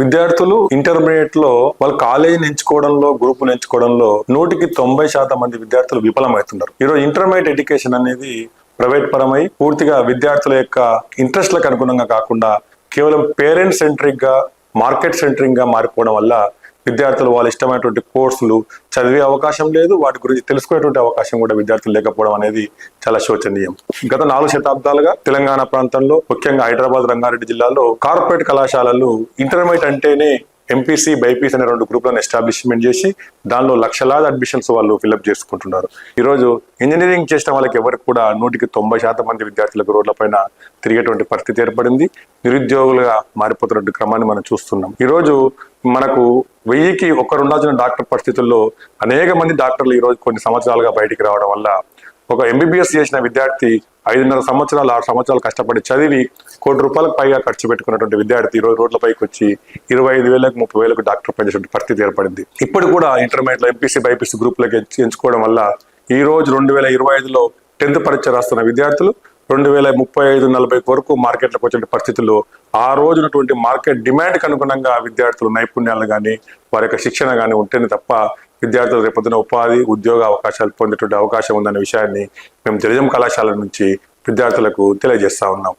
విద్యార్థులు ఇంటర్మీడియట్ లో వాళ్ళ కాలేజీని ఎంచుకోవడంలో గ్రూపులు ఎంచుకోవడంలో 90% మంది విద్యార్థులు విఫలమవుతున్నారు. ఈరోజు ఇంటర్మీడియట్ ఎడ్యుకేషన్ అనేది ప్రైవేట్ పరమై పూర్తిగా విద్యార్థుల యొక్క ఇంట్రెస్ట్లకు అనుగుణంగా కాకుండా కేవలం పేరెంట్స్ సెంట్రిక్ గా మార్కెట్ సెంట్రిక్ గా మారిపోవడం వల్ల విద్యార్థులు వాళ్ళ ఇష్టమైనటువంటి కోర్సులు చదివే అవకాశం లేదు, వాటి గురించి తెలుసుకునేటువంటి అవకాశం కూడా విద్యార్థులు లేకపోవడం అనేది చాలా శోచనీయం. గత 4 శతాబ్దాలుగా తెలంగాణ ప్రాంతంలో ముఖ్యంగా హైదరాబాద్, రంగారెడ్డి జిల్లాలో కార్పొరేట్ కళాశాలలు ఇంటర్మీడియట్ అంటేనే ఎంపీసీ, బైపీసీ అనే 2 గ్రూపులను ఎస్టాబ్లిష్మెంట్ చేసి దానిలో లక్షలాది అడ్మిషన్స్ వాళ్ళు ఫిల్అప్ చేసుకుంటున్నారు. ఈరోజు ఇంజనీరింగ్ చేసిన వాళ్ళకి ఎవరికి కూడా 90% మంది విద్యార్థులకు రోడ్లపైన తిరిగేటువంటి పరిస్థితి ఏర్పడింది. నిరుద్యోగులుగా మారిపోతున్నటువంటి క్రమాన్ని మనం చూస్తున్నాం. ఈరోజు మనకు 1000కి ఒకరు ఉండాల్సిన డాక్టర్ పరిస్థితుల్లో అనేక మంది డాక్టర్లు ఈరోజు కొన్ని సంవత్సరాలుగా బయటికి రావడం వల్ల ఒక ఎంబీబీఎస్ చేసిన విద్యార్థి 5.5 సంవత్సరాలు 6 సంవత్సరాలు కష్టపడి చదివి ₹1,00,00,000 పైగా ఖర్చు పెట్టుకున్నటువంటి విద్యార్థి ఈరోజు రోడ్లపైకి వచ్చి 25,000కు 30,000కు డాక్టర్ పనిచేసే పరిస్థితి ఏర్పడింది. ఇప్పుడు కూడా ఇంటర్మీడియట్ లో ఎంపీసీ, బైపీసీ గ్రూపులకు ఎంచుకోవడం వల్ల ఈ రోజు 2025లో 10th పరీక్ష రాస్తున్న విద్యార్థులు 2035-40 వరకు మార్కెట్లకు వచ్చే పరిస్థితుల్లో ఆ రోజునటువంటి మార్కెట్ డిమాండ్కి అనుగుణంగా విద్యార్థులు నైపుణ్యాలు కానీ వారి యొక్క శిక్షణ కానీ ఉంటేనే తప్ప విద్యార్థులు రేపొద్దున ఉపాధి, ఉద్యోగ అవకాశాలు పొందేటువంటి అవకాశం ఉందనే విషయాన్ని మేము తెలుగు కళాశాల నుంచి విద్యార్థులకు తెలియజేస్తా ఉన్నాం.